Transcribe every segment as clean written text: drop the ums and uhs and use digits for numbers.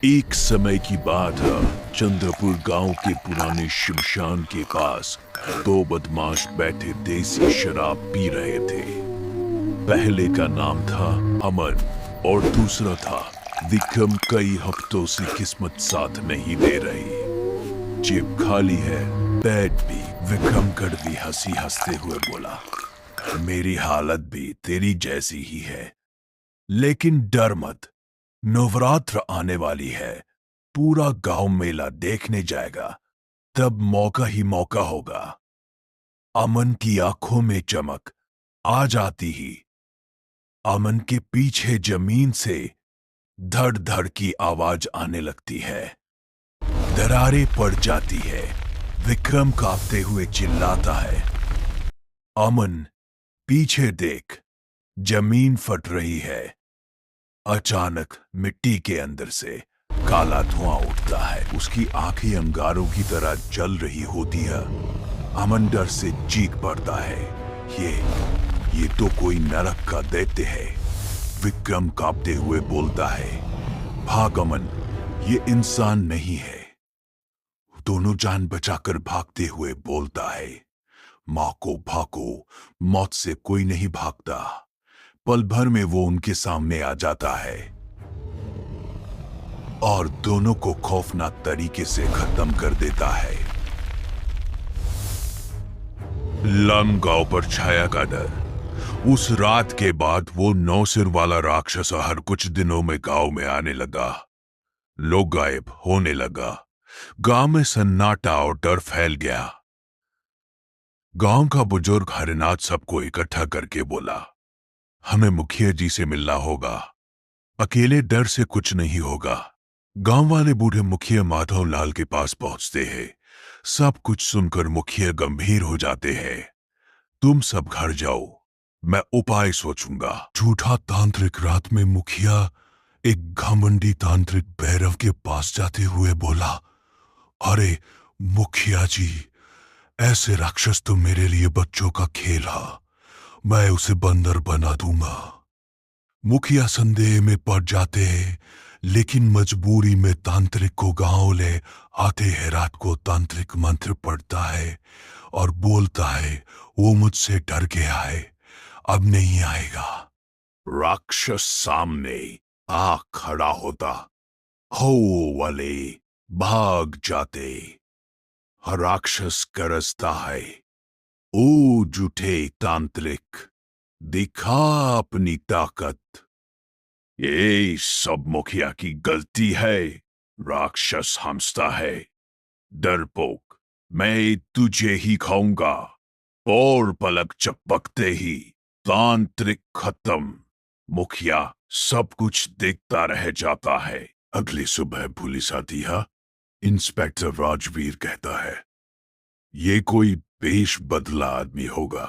एक समय की बात है। चंद्रपुर गांव के पुराने शमशान के पास दो बदमाश बैठे देसी शराब पी रहे थे। पहले का नाम था अमन और दूसरा था विक्रम। कई हफ्तों से किस्मत साथ नहीं दे रही। जेब खाली है, पेट भी। विक्रम कड़वी हंसी हंसते हुए बोला, मेरी हालत भी तेरी जैसी ही है, लेकिन डर मत, नवरात्र आने वाली है। पूरा गांव मेला देखने जाएगा, तब मौका ही मौका होगा। अमन की आंखों में चमक आ जाती ही अमन के पीछे जमीन से धड़ धड़ की आवाज आने लगती है। दरारें पड़ जाती है। विक्रम कांपते हुए चिल्लाता है, अमन पीछे देख, जमीन फट रही है। अचानक मिट्टी के अंदर से काला धुआं उठता है। उसकी आंखें अंगारों की तरह जल रही होती है। अमन डर से चीख पड़ता है, ये तो कोई नरक का दैत्य है। विक्रम कांपते हुए बोलता है, भाग अमन, ये इंसान नहीं है। दोनों जान बचाकर भागते हुए बोलता है, मां को भागो, मौत से कोई नहीं भागता। पल भर में वो उनके सामने आ जाता है और दोनों को खौफनाक तरीके से खत्म कर देता है। लम गांव पर छाया का डर। उस रात के बाद वो 9 सिर वाला राक्षस हर कुछ दिनों में गांव में आने लगा। लोग गायब होने लगा। गांव में सन्नाटा और डर फैल गया। गांव का बुजुर्ग हरिनाथ सबको इकट्ठा करके बोला, हमें मुखिया जी से मिलना होगा। अकेले डर से कुछ नहीं होगा। गांव वाले बूढ़े मुखिया माधव लाल के पास पहुंचते हैं। सब कुछ सुनकर मुखिया गंभीर हो जाते हैं। तुम सब घर जाओ, मैं उपाय सोचूंगा। झूठा तांत्रिक रात में मुखिया एक घमंडी तांत्रिक भैरव के पास जाते हुए बोला, अरे मुखिया जी, ऐसे राक्षस तो मेरे लिए बच्चों का खेल है, मैं उसे बंदर बना दूंगा। मुखिया संदेह में पड़ जाते हैं, लेकिन मजबूरी में तांत्रिक को गांव ले आते हैं। रात को तांत्रिक मंत्र पढ़ता है और बोलता है, वो मुझसे डर गया है, अब नहीं आएगा। राक्षस सामने आ खड़ा होता। हो वाले भाग जाते। राक्षस गरजता है, ओ झूठे तांत्रिक, दिखा अपनी ताकत। ये सब मुखिया की गलती है। राक्षस हंसता है, डरपोक, मैं तुझे ही खाऊंगा। और पलक झपकते ही तांत्रिक खत्म। मुखिया सब कुछ देखता रह जाता है। अगली सुबह पुलिस आती है। इंस्पेक्टर राजवीर कहता है, ये कोई पेश बदला आदमी होगा।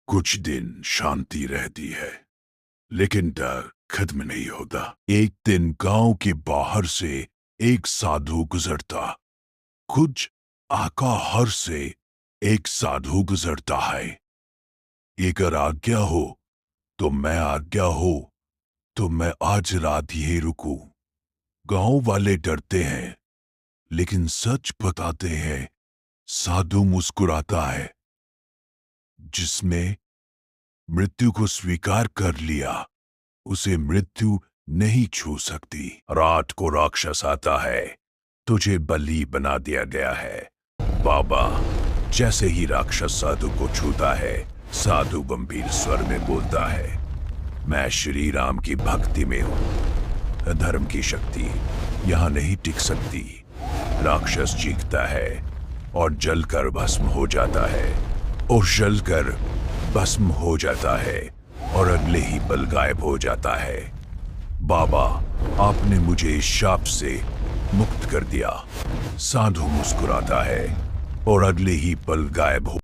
कुछ दिन शांति रहती है, लेकिन डर खत्म नहीं होता। एक दिन गांव के बाहर से एक साधु गुजरता। कुछ आका हर से एक साधु गुजरता है। अगर आज्ञा हो तो मैं आज्ञा हो तो मैं आज रात ही रुकूं। गांव वाले डरते हैं, लेकिन सच बताते हैं। साधु मुस्कुराता है, जिसमें मृत्यु को स्वीकार कर लिया, उसे मृत्यु नहीं छू सकती। रात को राक्षस आता है, तुझे बलि बना दिया गया है बाबा। जैसे ही राक्षस साधु को छूता है, साधु गंभीर स्वर में बोलता है, मैं श्री राम की भक्ति में हूं। धर्म की शक्ति यहां नहीं टिक सकती। राक्षस चीखता है और जलकर भस्म हो जाता है, और जलकर भस्म हो जाता है, और अगले ही पल गायब हो जाता है। बाबा, आपने मुझे इस शाप से मुक्त कर दिया। साधु मुस्कुराता है और अगले ही पल गायब हो